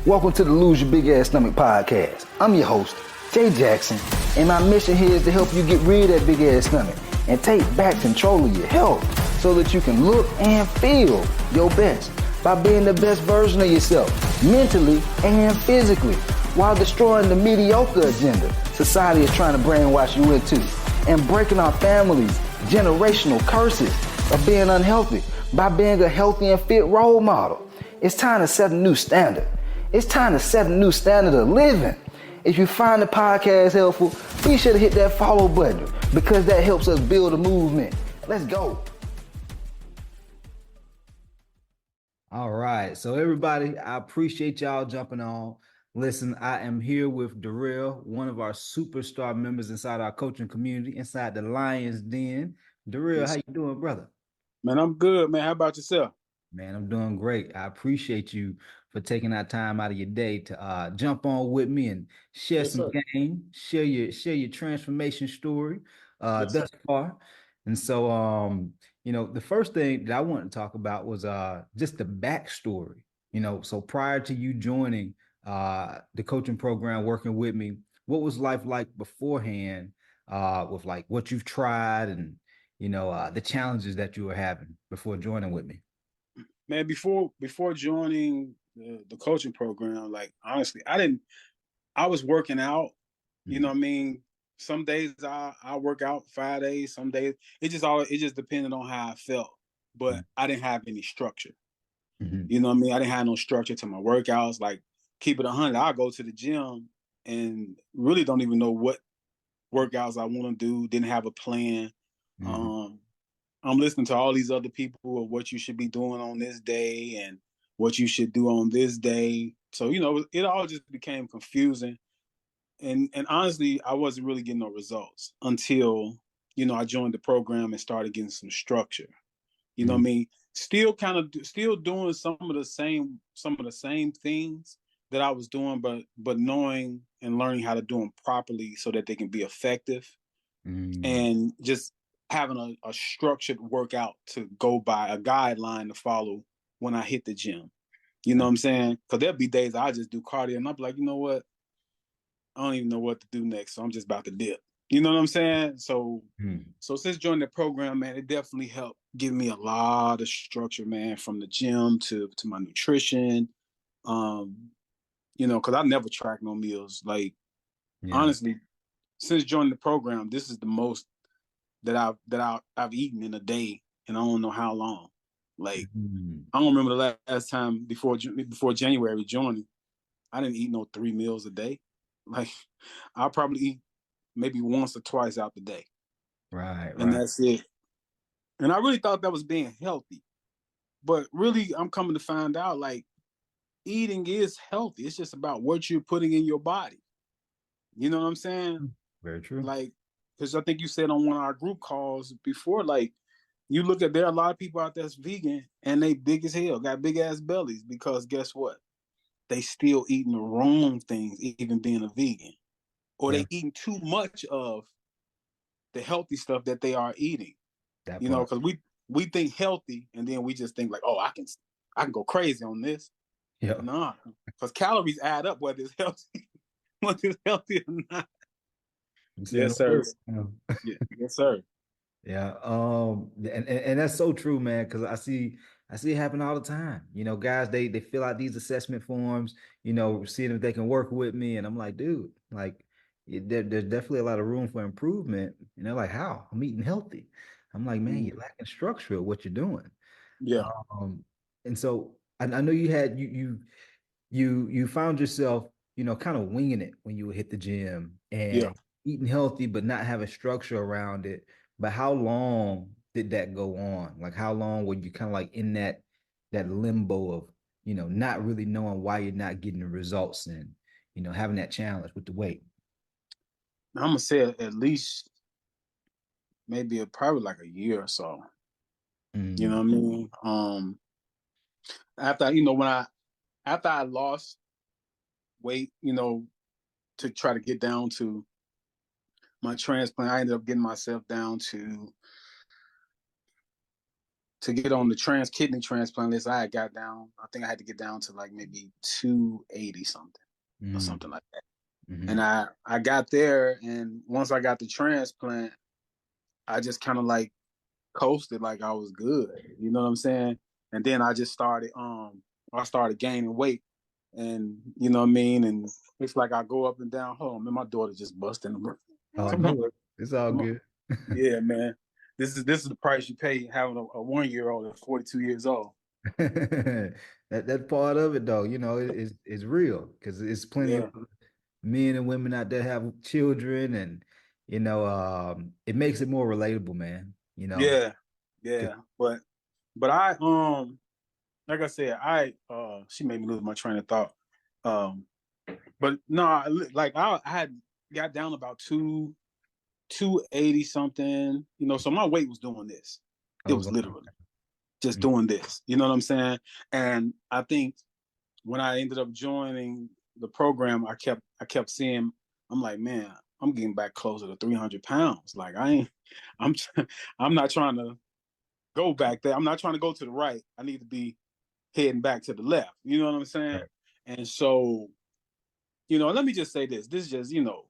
Welcome to the Lose Your Big Ass Stomach podcast. I'm your host, Jay Jackson, and my mission here is to help you get rid of that big ass stomach and take back control of your health so that you can look and feel your best by being the best version of yourself, mentally and physically, while destroying the mediocre agenda society is trying to brainwash you into, and breaking our families' generational curses of being unhealthy by being a healthy and fit role model. It's time to set a new standard. It's time to set a new standard of living. If you find the podcast helpful, be sure to hit that follow button because that helps us build a movement. Let's go. All right. So everybody, I appreciate y'all jumping on. Listen, I am here with Dorrell, one of our superstar members inside our coaching community, inside the Lion's Den. Dorrell, how you doing, brother? Man, I'm good, man. How about yourself? Man, I'm doing great. I appreciate you for taking that time out of your day to jump on with me and share some game, share your transformation story thus far. And so the first thing that I wanted to talk about was just the backstory. So prior to you joining the coaching program, working with me, what was life like beforehand with like what you've tried and the challenges that you were having before joining with me? Man, before joining the coaching program, like honestly, I was working out, you know what I mean? Some days I work out 5 days, some days it just depended on how I felt. But I didn't have any structure. You know what I mean? I didn't have no structure to my workouts. Like keep it 100, I'll go to the gym and really don't even know what workouts I want to do, didn't have a plan. I'm listening to all these other people of what you should be doing on this day and what you should do on this day. So, it all just became confusing. And honestly, I wasn't really getting no results until, I joined the program and started getting some structure. You know what I mean? Still doing some of the same things that I was doing, but knowing and learning how to do them properly so that they can be effective and just having a structured workout to go by, a guideline to follow when I hit the gym. You know what I'm saying? Because there'll be days I just do cardio and I'll be like, you know what? I don't even know what to do next. So I'm just about to dip. You know what I'm saying? So since joining the program, man, it definitely helped give me a lot of structure, man, from the gym to my nutrition. Because I never track no meals. Like, honestly, since joining the program, this is the most that I've eaten in a day, and I don't know how long. Like I don't remember the last time before January joining, I didn't eat no 3 meals a day. Like I'll probably eat maybe once or twice out the day, and that's it. And I really thought that was being healthy, but really I'm coming to find out like eating is healthy. It's just about what you're putting in your body. You know what I'm saying? Very true. Like, because I think you said on one of our group calls before, like, you look at, there are a lot of people out there that's vegan and they big as hell, got big ass bellies, because guess what? They still eating the wrong things, even being a vegan. Or they eating too much of the healthy stuff that they are eating. Because we think healthy and then we just think like, oh, I can go crazy on this. Yeah. Nah, because calories add up whether it's healthy, whether it's healthy or not. Yes, sir. Yes, sir. Yeah. And that's so true, man. Because I see it happen all the time. Guys, they fill out these assessment forms, seeing if they can work with me. And I'm like, dude, like there's definitely a lot of room for improvement. And they're like, how? I'm eating healthy. I'm like, man, you're lacking structure of what you're doing. Yeah. And so I know you had you found yourself, kind of winging it when you would hit the gym and eating healthy, but not having structure around it. But how long did that go on? Like, how long were you kind of like in that limbo of, not really knowing why you're not getting the results and, having that challenge with the weight? I'm gonna say at least probably like a year or so. You know what I mean? After I lost weight, to try to get down to my transplant, I ended up getting myself down to to get on the kidney transplant list, I had to get down to like maybe 280 something or something like that. And I got there, and once I got the transplant, I just kind of like coasted like I was good. You know what I'm saying? And then I just started gaining weight, and you know what I mean? And it's like I go up and down home, and my daughter just busting the room. Oh no, it's all good. Yeah, man. This is the price you pay having a 1-year-old at 42 years old. that part of it though, you know, is real because it's plenty of men and women out there have children, and you know, it makes it more relatable, man. You know. Yeah. But I like I said, she made me lose my train of thought. But no, like I had got down about 280 something, you know, so my weight was doing this. It was literally just doing this. You know what I'm saying? And I think when I ended up joining the program, I kept seeing, I'm like, man, I'm getting back closer to 300 pounds. Like I'm not trying to go back there. I'm not trying to go to the right. I need to be heading back to the left. You know what I'm saying? Right. And so, you know, let me just say this. This is just, you know,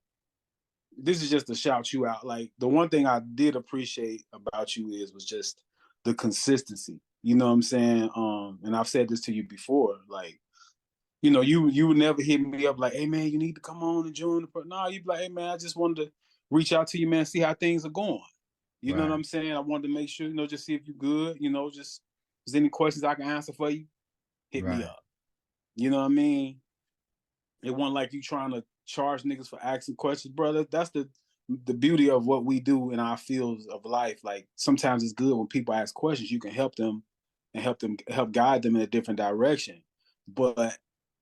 this is just to shout you out. Like the one thing I did appreciate about you was just the consistency. You know what I'm saying? And I've said this to you before. Like, you know, you would never hit me up like, hey man, you need to come on and join the No, you'd be like, hey man, I just wanted to reach out to you, man, see how things are going. You know what I'm saying? I wanted to make sure, you know, just see if you're good, you know, just if there's any questions I can answer for you, hit me up. You know what I mean? It wasn't like you trying to charge niggas for asking questions, brother. That's the beauty of what we do in our fields of life. Like sometimes it's good when people ask questions, you can help them and help guide them in a different direction. But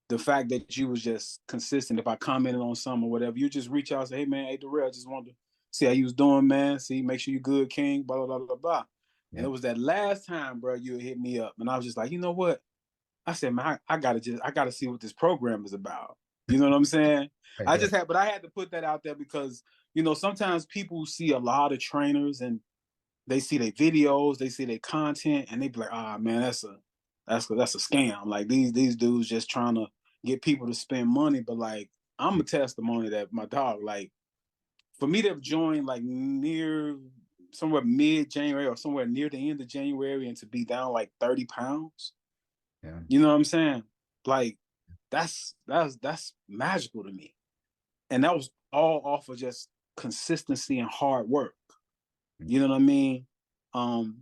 the fact that you was just consistent, if I commented on something or whatever, you just reach out and say, hey man, hey Dorrell, I just wanted to see how you was doing, man. See, make sure you're good, King, blah, blah, blah, blah, blah. Yep. And it was that last time, bro, you hit me up. And I was just like, you know what? I said, man, I gotta see what this program is about. You know what I'm saying? I had to put that out there because, you know, sometimes people see a lot of trainers and they see their videos, they see their content, and they be like, ah, man, that's a scam. Like these dudes just trying to get people to spend money. But like, I'm a testimony that my dog, like, for me to have joined like near somewhere mid-January or somewhere near the end of January and to be down like 30 pounds, you know what I'm saying? Like, that's magical to me. And that was all off of just consistency and hard work. You know what I mean? And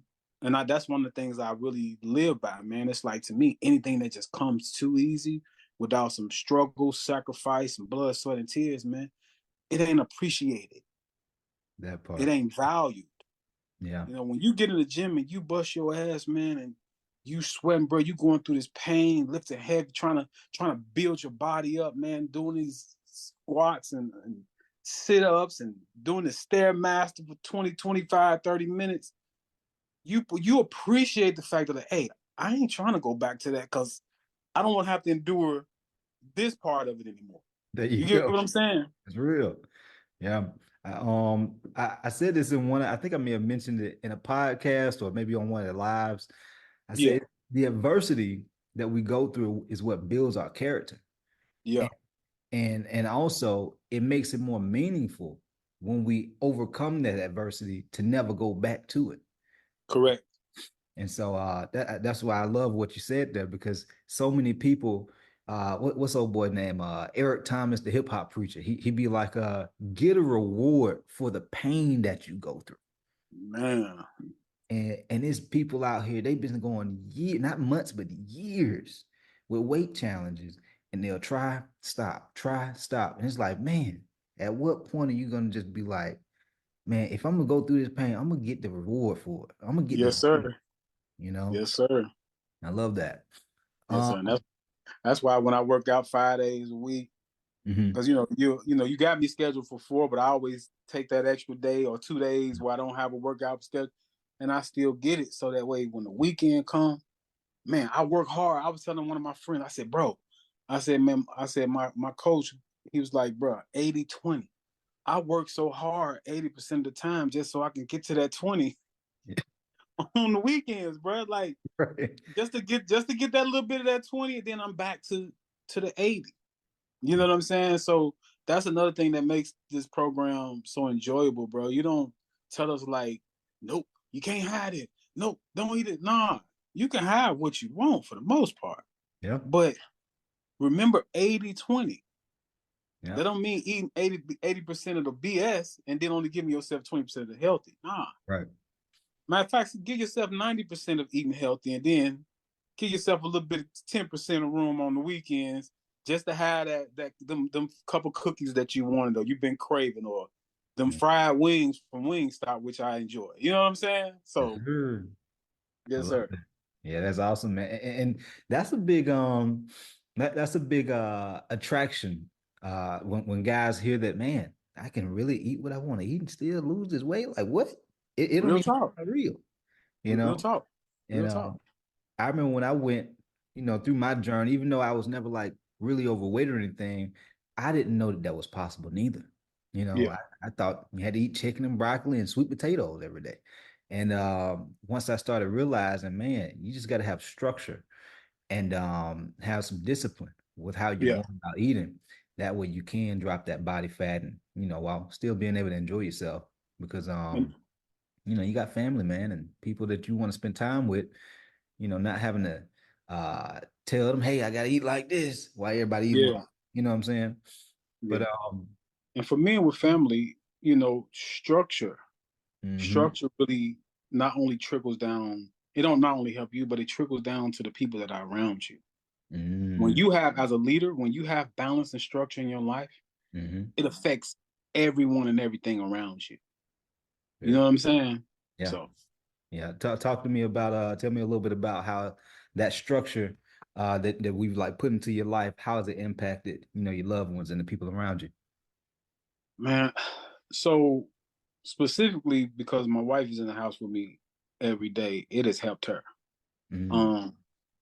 that's one of the things I really live by, man. It's like, to me, anything that just comes too easy without some struggle, sacrifice, and blood, sweat, and tears, man, it ain't appreciated. That part. It ain't valued. Yeah. You know, when you get in the gym and you bust your ass, man, and you sweating, bro, you going through this pain, lifting heavy, trying to build your body up, man, doing these squats and sit-ups and doing the Stairmaster for 20, 25, 30 minutes. You appreciate the fact that, like, hey, I ain't trying to go back to that because I don't want to have to endure this part of it anymore. There you get go. what I'm saying? It's real. Yeah. I said this in one, I think I may have mentioned it in a podcast or maybe on one of the lives. I said the adversity that we go through is what builds our character. Yeah. And also it makes it more meaningful when we overcome that adversity to never go back to it. Correct. And so that's why I love what you said there, because so many people, what's old boy name? Eric Thomas, the hip hop preacher. He be like, get a reward for the pain that you go through. Man. And there's people out here, they've been going years, not months, but years with weight challenges, and they'll try, stop. And it's like, man, at what point are you gonna just be like, man, if I'm gonna go through this pain, I'm gonna get the reward for it. I'm gonna get yes, sir. You know? Yes, sir. I love that. Yes, sir. And that's why when I work out 5 days a week, because you know you got me scheduled for 4, but I always take that extra day or 2 days where I don't have a workout schedule, and I still get it. So that way, when the weekend comes, man, I work hard. I was telling one of my friends, I said, bro, I said, man, my coach, he was like, bro, 80-20. I work so hard 80% of the time just so I can get to that 20 on the weekends, bro. Like Right. just to get that little bit of that 20, and then I'm back to the 80. You know what I'm saying? So that's another thing that makes this program so enjoyable, bro. You don't tell us like, nope, you can't hide it. Nope, don't eat it. Nah, you can have what you want for the most part. Yeah. But remember 80-20. Yeah. That don't mean eating 80% of the BS and then only giving yourself 20% of the healthy. Nah. Right. Matter of fact, give yourself 90% of eating healthy and then give yourself a little bit, 10% of room on the weekends just to have them couple cookies that you wanted or you've been craving, or them fried wings from Wingstop, which I enjoy. You know what I'm saying? Yes, So sir. I yes, love sir. that. Yeah, that's awesome, man. And that's a big that's a big attraction when guys hear that, man, I can really eat what I want to eat and still lose this weight. Like what? It don't Real even talk. sound real, you Real know? talk. And Real talk. I remember when I went, through my journey, even though I was never like really overweight or anything, I didn't know that that was possible neither. Yeah. I thought you had to eat chicken and broccoli and sweet potatoes every day. And once I started realizing, man, you just got to have structure and have some discipline with how you're Yeah. going about eating. That way you can drop that body fat and, while still being able to enjoy yourself because, And you got family, man, and people that you want to spend time with, not having to tell them, hey, I gotta eat like this while everybody eating like, yeah. you know what I'm saying? But Yeah. And for me and with family, structure. mhm, Structure really not only trickles down, it don't not only help you, but it trickles down to the people that are around you. When mm, you have, as a leader, when you have balance and structure in your life, mhm, it affects everyone and everything around you. You know good. what I'm saying? Yeah. So, Yeah. Talk to me about tell me a little bit about how that structure that we've like put into your life, how has it impacted, your loved ones and the people around you? man, so specifically because my wife is in the house with me every day, it has helped her. Mm, Um,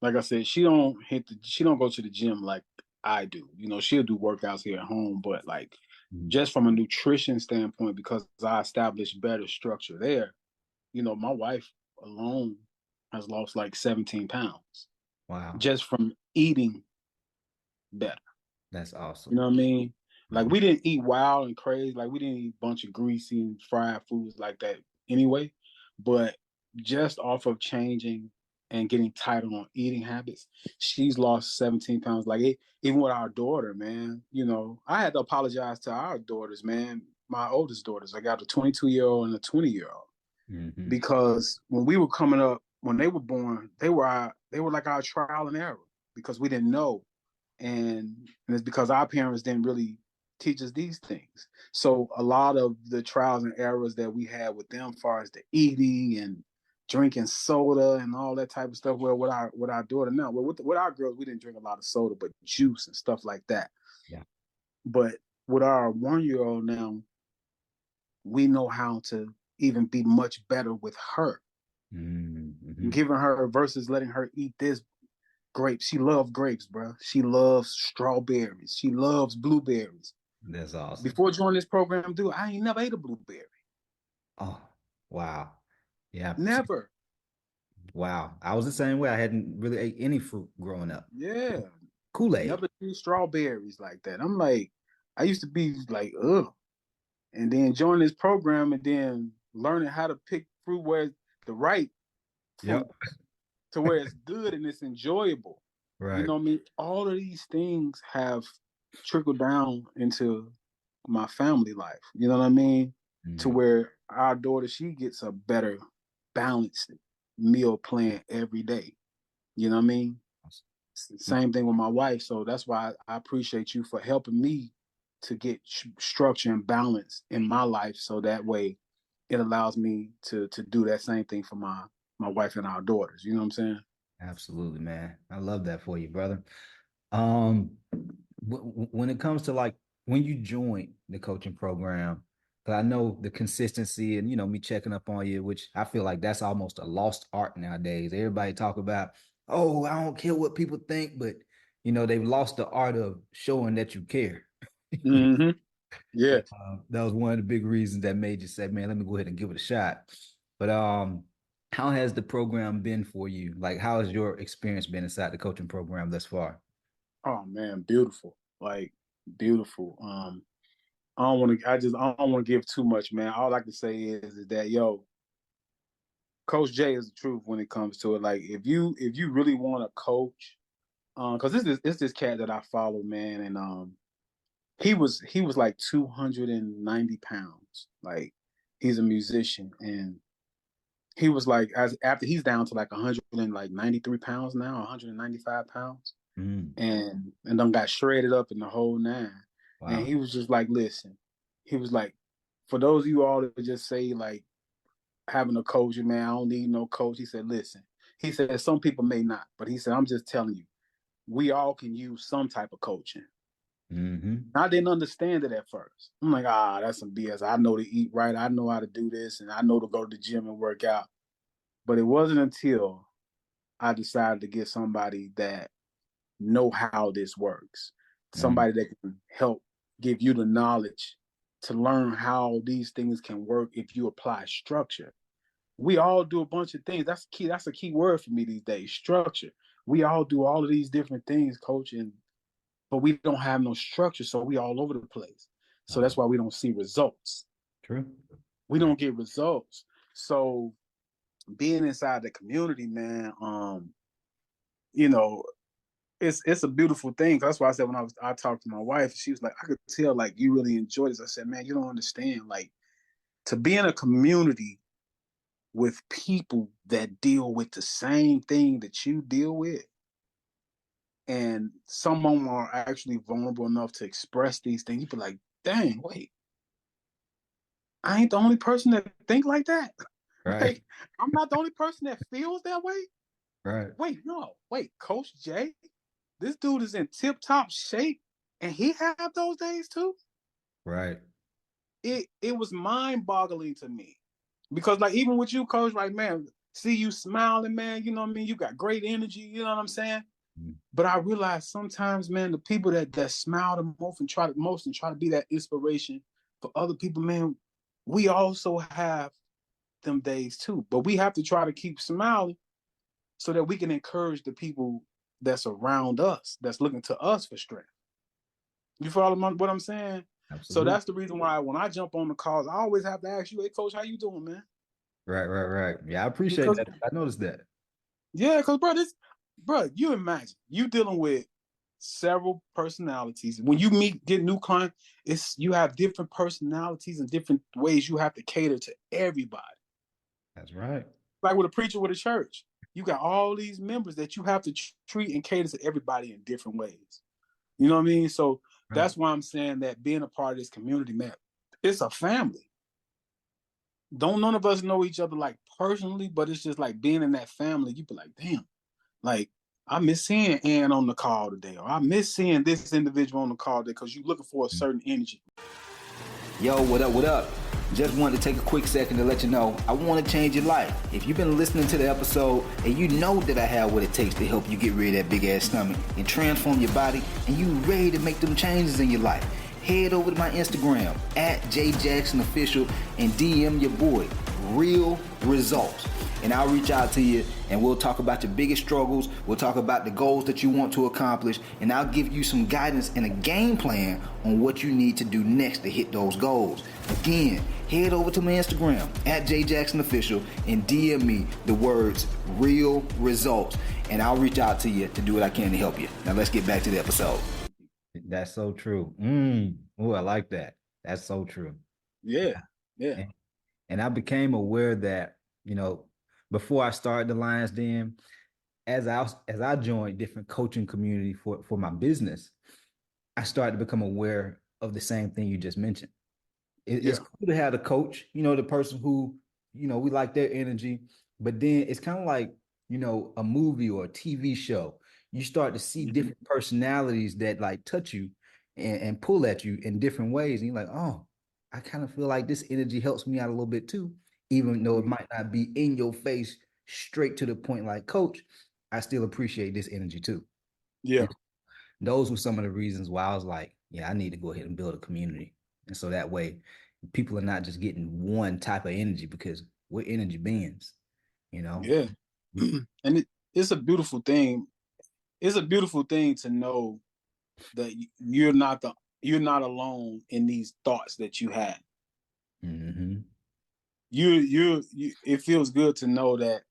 like I said, she don't go to the gym like I do. She'll do workouts here at home, but like mm, just from a nutrition standpoint, because I established better structure there, my wife alone has lost like 17 pounds wow. just from eating better. That's You awesome. know what I mean? Like Mhm, we didn't eat wild and crazy. Like we didn't eat a bunch of greasy and fried foods like that anyway. But just off of changing and getting tighter on eating habits, she's lost 17 pounds. Like even with our daughter, man, I had to apologize to our daughters, man. My oldest daughters. I got a 22-year-old and a 20-year-old. mhm, Because when we were coming up, when they were born, they were like our trial and error because we didn't know, and it's because our parents didn't really teach us these things. So a lot of the trials and errors that we had with them, as far as the eating and drinking soda and all that type of stuff, well, with our daughter now, well, with our girls, we didn't drink a lot of soda, but juice and stuff like that. yeah. But with our 1-year-old now, we know how to even be much better with her, Mm, mhm. giving her versus letting her eat this grapes. She loves grapes, bro. She loves strawberries. She loves blueberries. That's awesome. Before joining this program, dude, I ain't never ate a blueberry. Oh, wow. Yeah. Never. Wow. I was the same way. I hadn't really ate any fruit growing up. Yeah. Kool-Aid. Never do strawberries like that. I'm like, I used to be like, ugh. And then joining this program and then learning how to pick fruit where the right fruit Yep. to where it's good and it's enjoyable. You Right. know what I mean? All of these things have trickled down into my family life. You know what I mean? To Mhm. where our daughter, she gets a better balanced meal plan every day. You know what I mean? Same thing with my wife. So that's why I appreciate you for helping me to get structure and balance in my life. So that way it allows me to do that same thing for my wife and our daughters. You know what I'm saying? Absolutely, man. I love that for you, brother. Um, when it comes to like when you join the coaching program, because I know the consistency and me checking up on you, which I feel like that's almost a lost art nowadays. Everybody talk about, oh, I don't care what people think, but they've lost the art of showing that you care. Mm-hmm. And, Yeah. that was one of the big reasons that made you say, man, let me go ahead and give it a shot. But How has the program been for you? Like, how has your experience been inside the coaching program thus far? Oh man, beautiful. Like beautiful. I don't want to. I don't want to give too much, man. All I can say is that yo, Coach J is the truth when it comes to it. Like if you really want to coach, because this cat that I follow, man, and he was like 290 pounds. Like he's a musician, and he was like as after he's down to like 193 pounds now, 195 pounds, Mm, and then got shredded up in the whole nine. And wow. he was just like, listen, he was like, for those of you all that just say like having a coach, man, I don't need no coach. He said, listen, he said some people may not, but he said, I'm just telling you, we all can use some type of coaching. Mm-hmm. I didn't understand it at first. I'm like, that's some BS. I know to eat right. I know how to do this, and I know to go to the gym and work out. But it wasn't until I decided to get somebody that know how this works, Mm, somebody that can help give you the knowledge to learn how these things can work if you apply structure. We all do a bunch of things. That's key. That's a key word for me these days. Structure. We all do all of these different things, coach, but we don't have no structure, so we all over the place. So uh, that's why we don't see results. true. We don't get results. So being inside the community, man, you know, it's a beautiful thing. That's why I said when I talked to my wife, she was like, I could tell like you really enjoy this. I said, man, you don't understand. Like to be in a community with people that deal with the same thing that you deal with, and some of them are actually vulnerable enough to express these things, you'd be like, dang, wait, I ain't the only person that think like that. Right. Like, I'm not the only person that feels that way. Right. Wait, no, wait, Coach J, this dude is in tip top shape, and he have those days too. Right. It was mind boggling to me because like even with you, Coach, like man, see you smiling, man. You know what I mean? You got great energy. You know what I'm saying? Mm, But I realize sometimes, man, the people that smile the most and try to be that inspiration for other people, man, we also have them days too. But we have to try to keep smiling so that we can encourage the people that's around us, that's looking to us for strength. You follow what I'm saying? So absolutely. that's the reason why when I jump on the calls, I always have to ask you, hey coach, how you doing, man? Right. Right. Right. Yeah, I appreciate Because that. I noticed that. yeah, because bro, you imagine you dealing with several personalities. When you get new clients, it's you have different personalities and different ways you have to cater to everybody. That's right. Like with a preacher with a church, you got all these members that you have to treat and cater to everybody in different ways. You know what I mean? So Right. that's why I'm saying that being a part of this community, man, it's a family. Don't none of us know each other like personally, but it's just like being in that family. You be like, damn, like I miss seeing Ann on the call today, or I miss seeing this individual on the call today because you're looking for a Mm. certain energy. Yo, what up, what up? Just wanted to take a quick second to let you know I want to change your life. If you've been listening to the episode and you know that I have what it takes to help you get rid of that big ass stomach and transform your body and you ready to make them changes in your life, head over to my Instagram at JJacksonOfficial and DM your boy, Real Results. And I'll reach out to you and we'll talk about your biggest struggles. We'll talk about the goals that you want to accomplish. And I'll give you some guidance and a game plan on what you need to do next to hit those goals. Again, head over to my Instagram at JJacksonOfficial and DM me the words Real Results. And I'll reach out to you to do what I can to help you. Now let's get back to the episode. That's so true. Oh, I like that. That's so true. Yeah, yeah. And, and I became aware that, you know, before I started the Lions Den, as I joined different coaching community for my business, I started to become aware of the same thing you just mentioned. It's Yeah. cool to have a coach, you know, the person who, you know, we like their energy, but then it's kind of like, you know, a movie or a TV show. You start to see Mm-hmm. different personalities that like touch you and pull at you in different ways. And you're like, oh, I kind of feel like this energy helps me out a little bit too, even though it might not be in your face, straight to the point like coach, I still appreciate this energy too. Yeah. And those were some of the reasons why I was like, yeah, I need to go ahead and build a community. And so that way people are not just getting one type of energy because we're energy beings. you know. Yeah. And it's a beautiful thing. It's a beautiful thing to know that you're not alone in these thoughts that you have. Mm-hmm. You it feels good to know that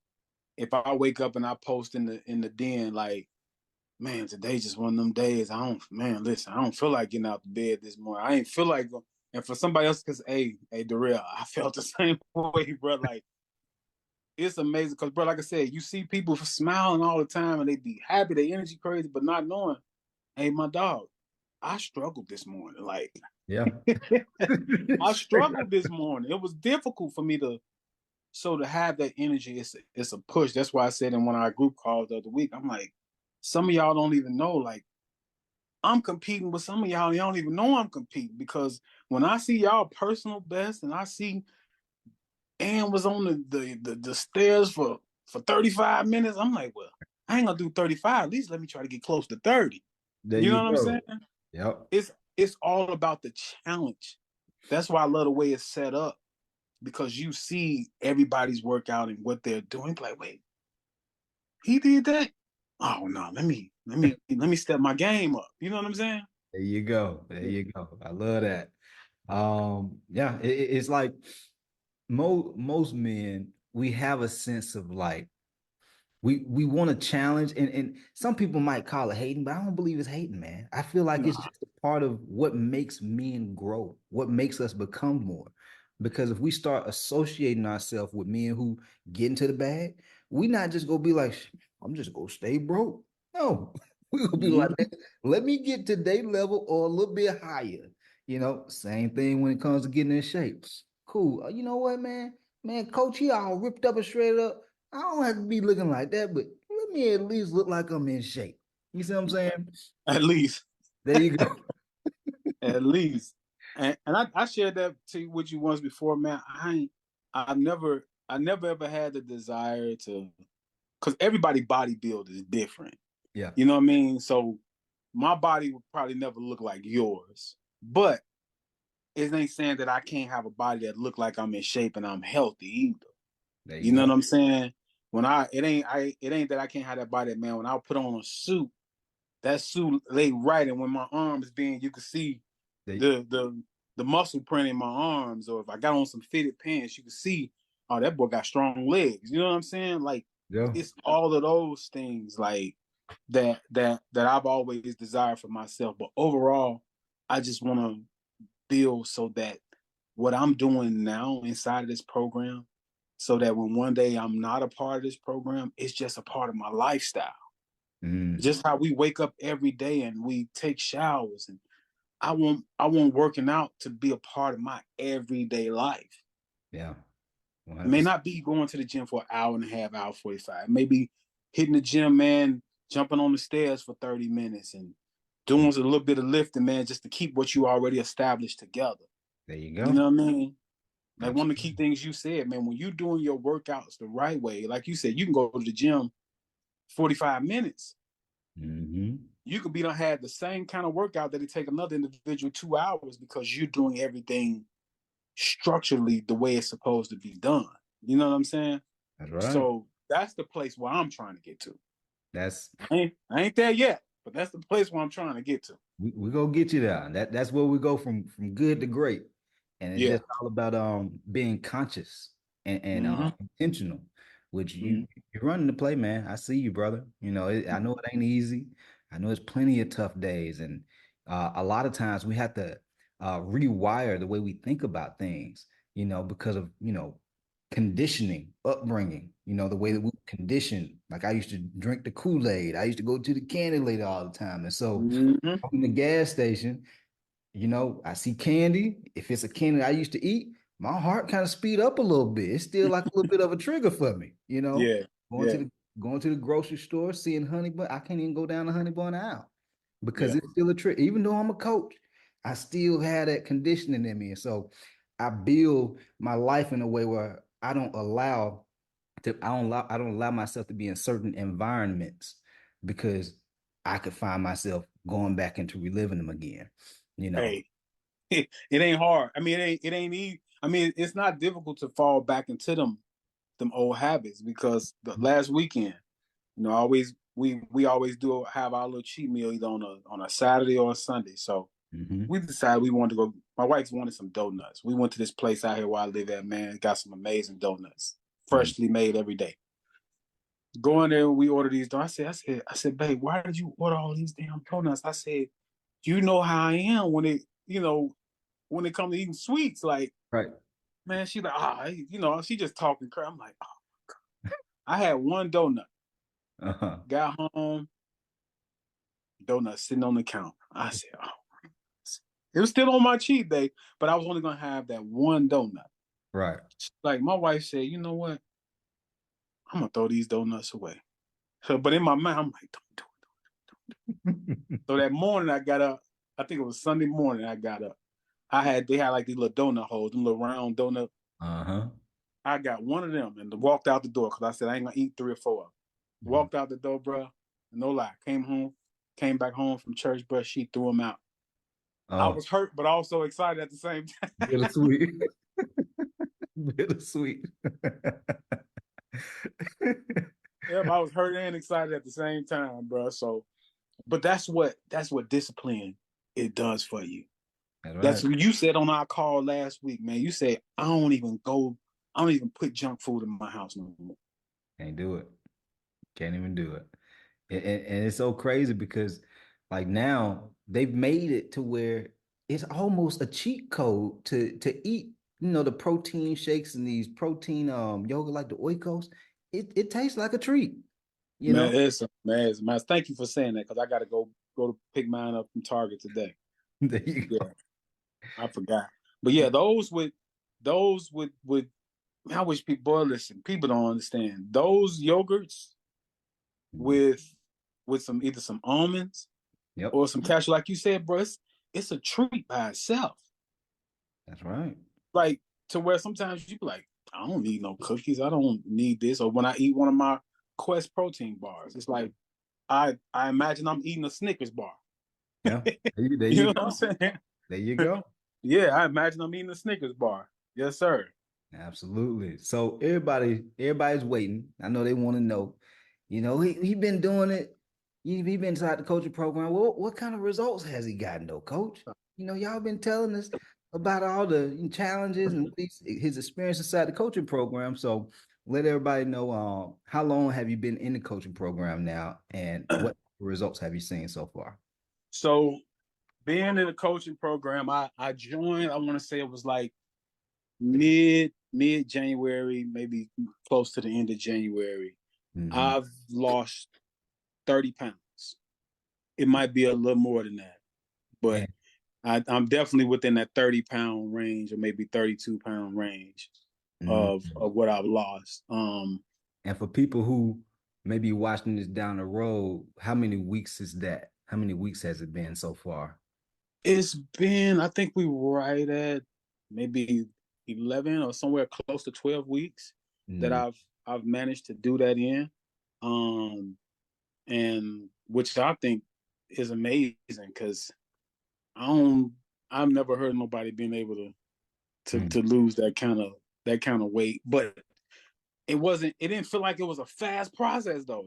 if I wake up and I post in the den like, man, today's just one of them days. Listen, I don't feel like getting out the bed this morning. I ain't feel like and for somebody else, because hey, Dorrell, I felt the same way, bro. Like, it's amazing because, bro, like I said, you see people smiling all the time and they be happy, they energy crazy, but not knowing, hey, my dog, I struggled this morning. Like, Yeah. I struggled this morning. It was difficult for me to have that energy. It's a push. That's why I said in one of our group calls the other week, I'm like, some of y'all don't even know, like, I'm competing with some of y'all don't even know I'm competing, because when I see y'all personal best and I see Ann was on the stairs for 35 minutes, I'm like, well, I ain't gonna do 35. At least let me try to get close to 30. There You know you what I'm go. saying? Yep. It's all about the challenge. That's why I love the way it's set up, because you see everybody's workout and what they're doing. Like, wait, he did that? Oh no, let me step my game up. You know what I'm saying? There you go. There you go. I love that. Yeah, it's like most men, we have a sense of like we want to challenge, and some people might call it hating, but I don't believe it's hating, man. I feel like No. it's just a part of what makes men grow, what makes us become more. Because if we start associating ourselves with men who get into the bag, we not just gonna be like, I'm just gonna stay broke. No, we gonna be like, Mhm. let me get to their level or a little bit higher. You know, same thing when it comes to getting in shape. Cool. You know what, man? Man, coach, he all ripped up and shredded up. I don't have to be looking like that, but let me at least look like I'm in shape. You see what I'm saying? At least. There you go. At least. And I shared that with you once before, man. I never ever had the desire to, because everybody body build is different. Yeah. You know what I mean? So my body would probably never look like yours. But it ain't saying that I can't have a body that look like I'm in shape and I'm healthy either. There you You know go. what I'm saying? When it ain't that I can't have that body, man. When I put on a suit, that suit lay right, and when my arms being, you could see There, the muscle print in my arms, or if I got on some fitted pants, you could see, oh, that boy got strong legs. You know what I'm saying? Like, yeah. it's all of those things, like, that I've always desired for myself. But overall, I just want to build so that what I'm doing now inside of this program, so that when one day I'm not a part of this program, it's just a part of my lifestyle. Mm, Just how we wake up every day and we take showers, and I want working out to be a part of my everyday life. yeah. It may 100%. not be going to the gym for an hour and a half, hour 45. Maybe hitting the gym, man, jumping on the stairs for 30 minutes and doing a little bit of lifting, man, just to keep what you already established together. There you You go. know what I mean? Like, one of the key Absolutely. things you said, man, when you're doing your workouts the right way, like you said, you can go to the gym 45 minutes. Hmm. You could be done had the same kind of workout that it take another individual 2 hours, because you're doing everything structurally the way it's supposed to be done. You know what I'm saying? That's right. So that's the place where I'm trying to get to. That's I ain't there yet, but that's the place where I'm trying to get to. we gonna get you there. That's where we go from good to great. And it's Yeah. just all about being conscious and Mm-hmm. intentional, which Mm-hmm. you're running the play, man. I see you, brother. You know, I know it ain't easy. I know it's plenty of tough days, and a lot of times we have to rewire the way we think about things. You know, because of conditioning, upbringing. You know, the way that we conditioned. Like I used to drink the Kool-Aid. I used to go to the candy later all the time, and so Mm-hmm. I'm in the gas station, I see candy. If it's a candy I used to eat, my heart kind of speed up a little bit. It's still like a little bit of a trigger for me, Yeah. Going to Yeah. the going to the grocery store, seeing honey bun. I can't even go down the honey bun aisle because Yeah. it's still a trick. Even though I'm a coach, I still have that conditioning in me. And so I build my life in a way where I don't allow myself to be in certain environments because I could find myself going back into reliving them again. You know, Hey, it ain't hard. I mean, it ain't easy. I mean, it's not difficult to fall back into them them old habits because the last weekend, you know, we always do have our little cheat meal either on a Saturday or a Sunday. So we decided we wanted to go. My wife wanted some donuts. We went to this place out here where I live at, man. Got some amazing donuts, freshly made every day. Go in there, we order these donuts. I said, babe, why did you order all these damn donuts? I said, you know how I am when it comes to eating sweets. Like, Right. man, she's like, she just talking crap. I'm like, oh my God. I had one donut. Got home, donut sitting on the counter. I said, oh. It was still on my cheat day, but I was only gonna have that one donut. Right. Like my wife said, you know what? I'm gonna throw these donuts away. So, but in my mind, I'm like, don't do it. So that morning I got up. I think it was Sunday morning. I got up. They had like these little donut holes, them little round donut. I got one of them and walked out the door because I said I ain't gonna eat 3 or 4 of them. Walked out the door, bro. No lie. Came back home from church, bro. She threw them out. I was hurt, but also excited at the same time. Bittersweet. Bittersweet. Yep, I was hurt and excited at the same time, bro. So, but that's what discipline it does for you. That's what you said on our call last week, man. You said I don't even put junk food in my house no more. Can't do it. Can't even do it. And it's so crazy because like now they've made it to where it's almost a cheat code to eat, the protein shakes and these protein yogurt like the Oikos. It tastes like a treat. Man, it's amazing. Man, thank you for saying that because I got to go to pick mine up from Target today. There you go. I forgot. But yeah, those with I wish people listen. People don't understand those yogurts with either some almonds or some cashew, like you said, bro. It's a treat by itself. That's right. Like to where sometimes you be like, I don't need no cookies. I don't need this. Or when I eat one of my Quest protein bars, it's like I imagine I'm eating a Snickers bar. Yeah, there you you know go. what I'm saying? There you go. Yeah, I imagine I'm eating a Snickers bar. Yes, sir. Absolutely. So everybody's waiting. I know they want to know. He been doing it. He been inside the coaching program. What kind of results has he gotten though, coach? Y'all been telling us about all the challenges and his experience inside the coaching program. So let everybody know how long have you been in the coaching program now and what results have you seen so far? So being in the coaching program, I joined, I want to say it was like mid-January, maybe close to the end of January. I've lost 30 pounds. It might be a little more than that, but I'm definitely within that 30-pound range or maybe 32-pound range of what I've lost. And for people who may be watching this down the road, how many weeks is that? How many weeks has it been so far? It's been, I think we were right at maybe 11 or somewhere close to 12 weeks that I've managed to do that in. And which I think is amazing because I've never heard nobody being able to lose that kind of weight. But it didn't feel like it was a fast process though.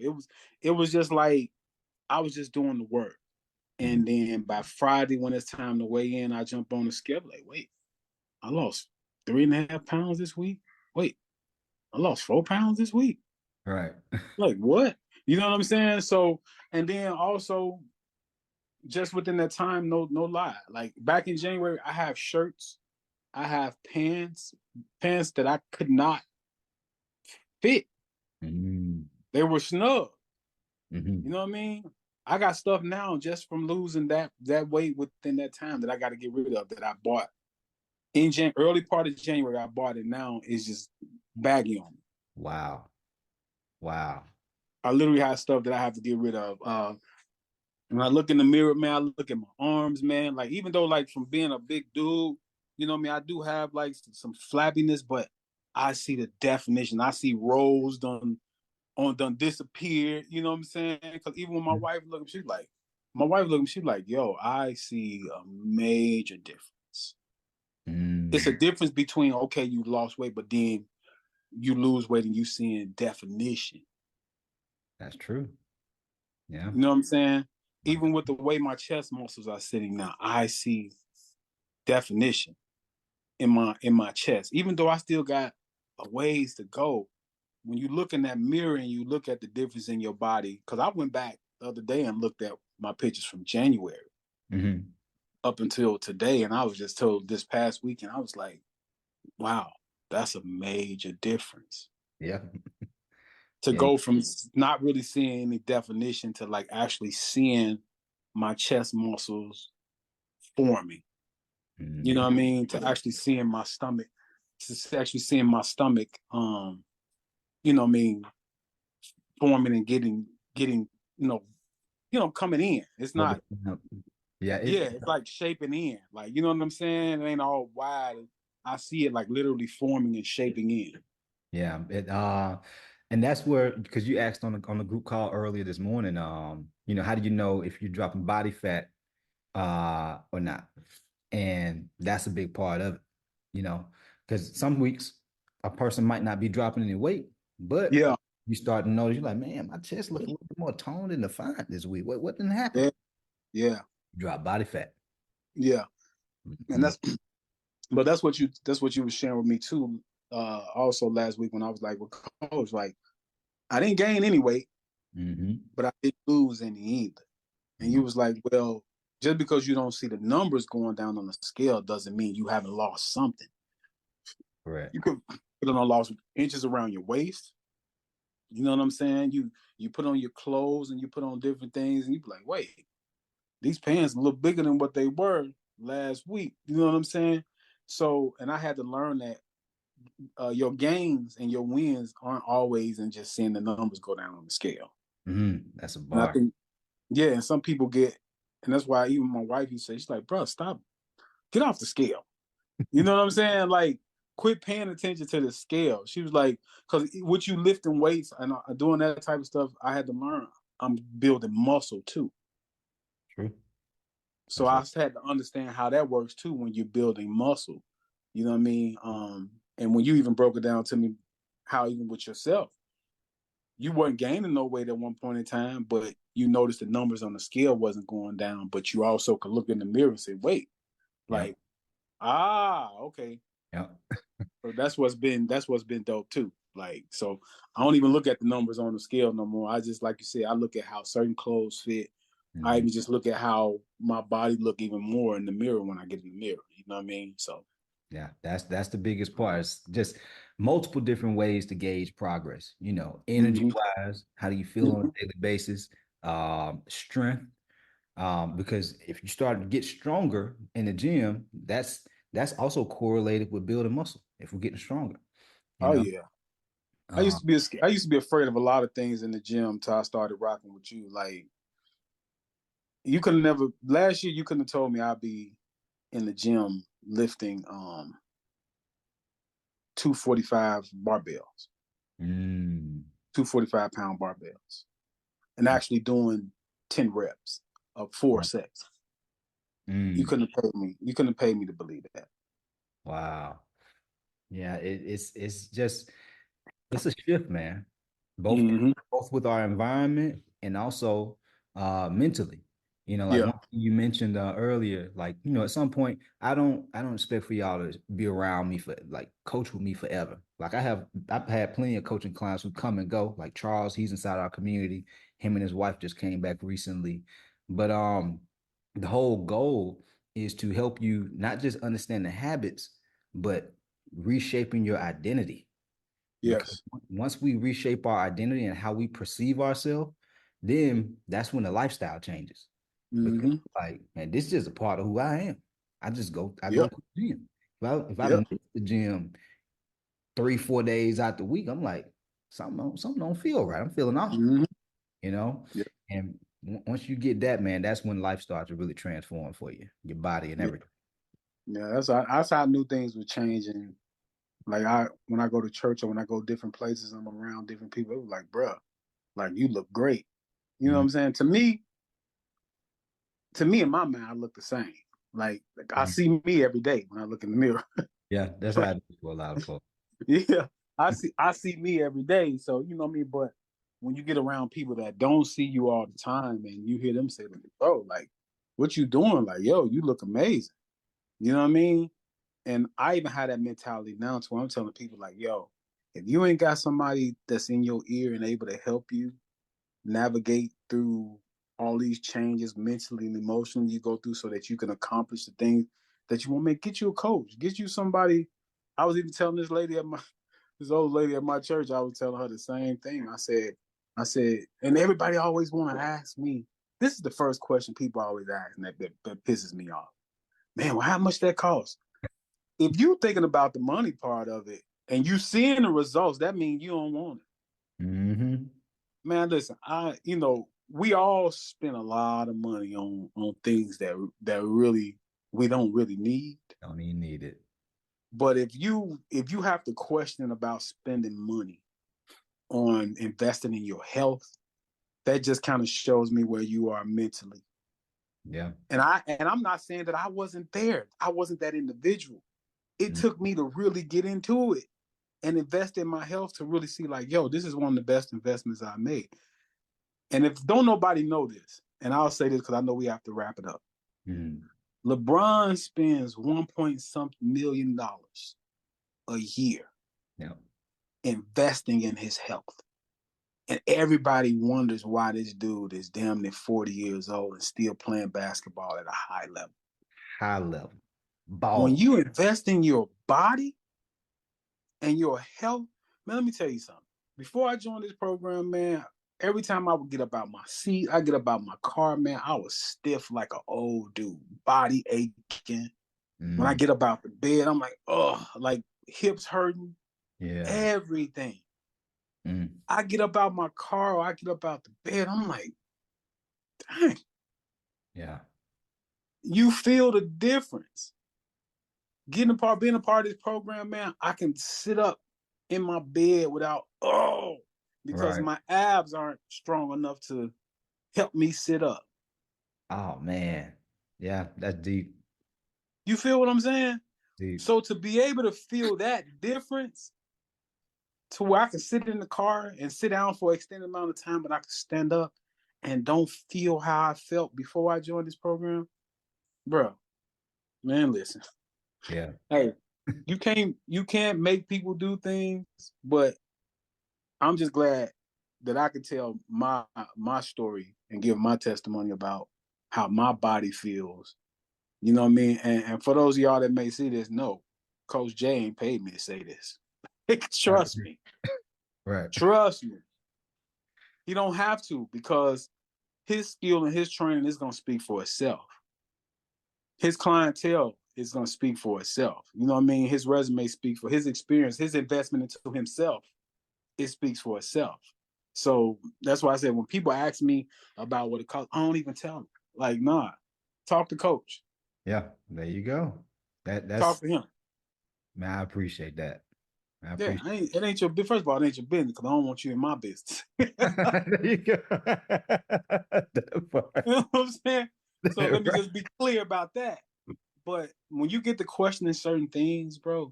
It was just like I was just doing the work. And then by Friday, when it's time to weigh in, I jump on the scale like, wait, I lost 3.5 pounds this week. Wait, I lost 4 pounds this week. Right. Like what? You know what I'm saying? So, and then also just within that time, no lie. Like back in January, I have shirts, I have pants that I could not fit. They were snug. You know what I mean? I got stuff now just from losing that weight within that time that I got to get rid of that I bought in early part of January. I bought it now. It's just baggy on me. Wow. I literally have stuff that I have to get rid of. When I look in the mirror, man, I look at my arms, man. Like even though like from being a big dude, you know what I mean, I do have like some flabbiness, but I see the definition. I see rolls done disappeared. You know what I'm saying? Because even when my wife looked, she's like, yo, I see a major difference. It's a difference between, okay, you lost weight, but then you lose weight and you seeing definition. That's true. Yeah. You know what I'm saying? Even with the way my chest muscles are sitting now, I see definition in my chest. Even though I still got a ways to go, when you look in that mirror and you look at the difference in your body, because I went back the other day and looked at my pictures from January up until today, and I was just told this past weekend, I was like, wow, that's a major difference. Yeah. To go from not really seeing any definition to like actually seeing my chest muscles forming. You know what I mean? To actually seeing my stomach, you know what I mean, forming and getting, coming in. It's not, it's like shaping in. Like, you know what I'm saying? It ain't all wide. I see it like literally forming and shaping in. Yeah. And that's where, because you asked on the group call earlier this morning, how do you know if you're dropping body fat or not? And that's a big part of it, because some weeks a person might not be dropping any weight, but you start to notice, you're like, man, my chest looks a little bit more toned and defined this week. What didn't happen? Yeah. Drop body fat. Yeah. And that's what you were sharing with me too. Also last week when I was like, well, coach, like I didn't gain any weight, but I didn't lose any either. And you was like, well, just because you don't see the numbers going down on the scale doesn't mean you haven't lost something. Correct. You could put on lost inches around your waist. You know what I'm saying? You put on your clothes and you put on different things and you be like, wait, these pants look bigger than what they were last week. You know what I'm saying? So, and I had to learn that your gains and your wins aren't always in just seeing the numbers go down on the scale. That's a bar. And I think, and some people get, and that's why even my wife, she's like, bro, stop, get off the scale. You know what I'm saying? Like, quit paying attention to the scale. She was like, because with you lifting weights and doing that type of stuff, I had to learn I'm building muscle too. True. So I had to understand how that works too when you're building muscle. You know what I mean? And when you even broke it down to me, how even with yourself, you weren't gaining no weight at one point in time, but you noticed the numbers on the scale wasn't going down, but you also could look in the mirror and say, wait, like, okay. Yeah. So that's what's been dope too. Like, so I don't even look at the numbers on the scale no more. I just, like you said, I look at how certain clothes fit. I even just look at how my body look even more in the mirror when I get in the mirror. You know what I mean? So yeah, that's the biggest part. It's just multiple different ways to gauge progress. Energy wise, how do you feel on a daily basis? Strength, because if you start to get stronger in the gym, that's also correlated with building muscle. If we're getting stronger, yeah. I used to be afraid of a lot of things in the gym until I started rocking with you. Like, last year you couldn't have told me I'd be in the gym lifting 245 barbells. 245-pound barbells. And actually doing 10 reps of 4 sets. You couldn't have paid me to believe that. Wow. Yeah, it's a shift, man. Both with our environment and also mentally. Like one thing you mentioned earlier, like, at some point, I don't expect for y'all to be around me for, like, coach with me forever. Like, I've had plenty of coaching clients who come and go, like Charles, he's inside our community. Him and his wife just came back recently. But the whole goal is to help you not just understand the habits, but reshaping your identity. Yes. Because once we reshape our identity and how we perceive ourselves, then that's when the lifestyle changes. Because, like, man, this is just a part of who I am. I go to the gym. If I miss the gym 3-4 days out the week, I'm like, something don't feel right. I'm feeling off. And once you get that, man, that's when life starts to really transform for you, your body and everything. Yeah, that's how I knew things were changing. Like, when I go to church or when I go different places, I'm around different people. It was like, bruh, like, you look great. You know what I'm saying? To me, in my mind, I look the same. Like I see me every day when I look in the mirror. Yeah, that's how I do for a lot of folks. Yeah. I see me every day. So you know what I mean. But when you get around people that don't see you all the time, and you hear them say, like, "Bro, like, what you doing? Like, yo, you look amazing." You know what I mean? And I even have that mentality now to where I'm telling people like, "Yo, if you ain't got somebody that's in your ear and able to help you navigate through all these changes mentally and emotionally you go through so that you can accomplish the things that you want to make, get you a coach, get you somebody." I was even telling this old lady at my church, I was telling her the same thing. I said, and everybody always want to ask me, this is the first question people always ask, and that pisses me off. Man, well, how much that cost? If you thinking about the money part of it and you seeing the results, that means you don't want it. Mm-hmm. Man, listen, we all spend a lot of money on things that really we don't really need. Don't even need it. But if you have to question about spending money on investing in your health, that just kind of shows me where you are mentally. Yeah. And I'm not saying that I wasn't there. I wasn't that individual. It took me to really get into it and invest in my health to really see like, yo, this is one of the best investments I made. And if don't nobody know this, and I'll say this because I know we have to wrap it up. Mm. LeBron spends $1 million a year investing in his health. And everybody wonders why this dude is damn near 40 years old and still playing basketball at a high level. High level. Ball. When you invest in your body and your health, man, let me tell you something. Before I joined this program, man, every time I would get up out my seat, I get up out my car, man, I was stiff like an old dude, body aching. When I get up out the bed, I'm like, oh, like hips hurting, everything. I get up out my car or I get up out the bed, I'm like, dang. Yeah. You feel the difference. Being a part of this program, man, I can sit up in my bed without, because my abs aren't strong enough to help me sit up. Oh, man. Yeah, that's deep. You feel what I'm saying? Deep. So to be able to feel that difference to where I can sit in the car and sit down for an extended amount of time, but I can stand up and don't feel how I felt before I joined this program, bro, man, listen. Yeah. Hey, you can't make people do things, but I'm just glad that I could tell my story and give my testimony about how my body feels. You know what I mean? And for those of y'all that may see this, no, Coach J ain't paid me to say this. Trust me. Right. Trust me. He don't have to, because his skill and his training is going to speak for itself. His clientele is going to speak for itself. You know what I mean? His resume speaks for his experience, his investment into himself. It speaks for itself. So that's why I said when people ask me about what it costs, I don't even tell them. Like, nah, talk to Coach. Yeah, there you go. That's talk to him. Man, I appreciate that. It ain't your first of all, it ain't your business because I don't want you in my business. There you go. You know what I'm saying? So let me just be clear about that. But when you get to questioning certain things, bro,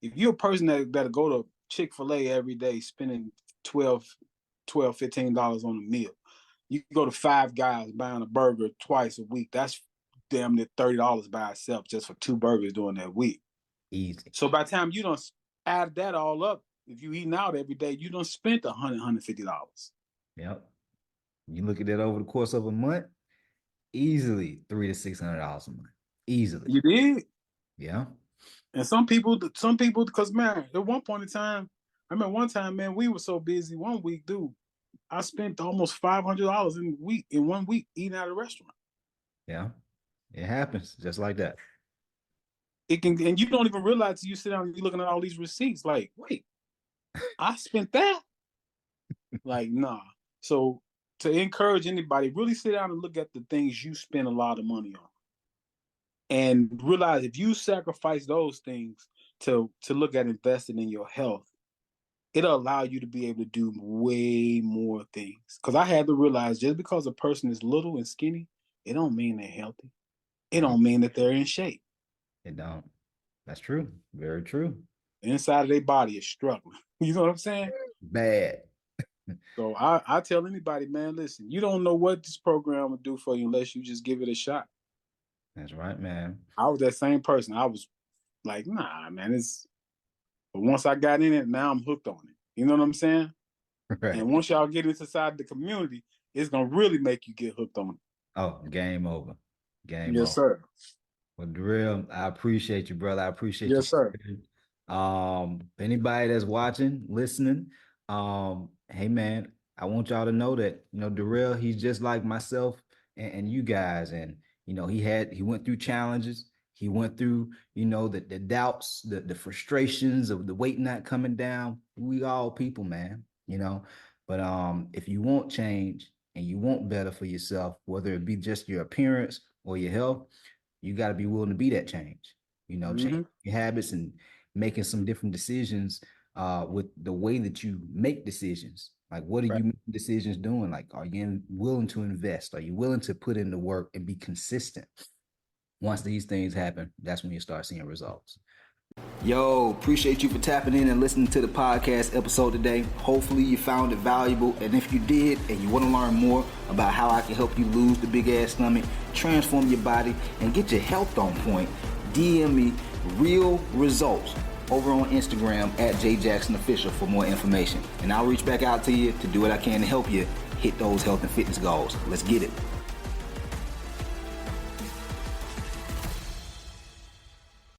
if you're a person that better go to Chick-fil-A every day spending $12, $15 on a meal, you can go to Five Guys buying a burger twice a week. That's damn near $30 by itself just for 2 burgers during that week. Easy. So by the time you don't add that all up, if you eating out every day, you don't spend $150. Yep. You look at that over the course of a month, easily $300 to $600 a month. Easily. You did? Yeah. And some people, because man, at one point in time, I remember one time, man, we were so busy. One week, dude, I spent almost $500 in 1 week eating at a restaurant. Yeah. It happens just like that. It can, and you don't even realize you sit down and you're looking at all these receipts. Like, wait, I spent that? Like, nah. So to encourage anybody, really sit down and look at the things you spend a lot of money on, and realize if you sacrifice those things to look at investing in your health, it'll allow you to be able to do way more things. Because I had to realize just because a person is little and skinny, it don't mean they're healthy. It don't mean that they're in shape. It don't. That's true. Very true. the inside of their body is struggling. You know what I'm saying? Bad. So I tell anybody, man, listen, you don't know what this program will do for you unless you just give it a shot. That's right, man. I was that same person. I was like, nah, man, but once I got in it, now I'm hooked on it. You know what I'm saying? Right. And once y'all get inside the community, it's gonna really make you get hooked on it. Oh, game over. Game Yes, over. sir. Well, Dorrell, I appreciate you, brother. I appreciate you. Yes, sir. Anybody that's watching, listening, hey man, I want y'all to know that, Dorrell, he's just like myself and you guys. And, he went through challenges. He went through, the doubts, the frustrations of the weight not coming down. We all people, man, But if you want change and you want better for yourself, whether it be just your appearance or your health, you got to be willing to be that change, change your habits and making some different decisions with the way that you make decisions. Like, what are you making decisions doing? Like, are you willing to invest? Are you willing to put in the work and be consistent? Once these things happen, that's when you start seeing results. Yo, appreciate you for tapping in and listening to the podcast episode today. Hopefully you found it valuable. And if you did and you want to learn more about how I can help you lose the big ass stomach, transform your body, and get your health on point, DM me real results over on Instagram at JJacksonOfficial for more information. And I'll reach back out to you to do what I can to help you hit those health and fitness goals. Let's get it.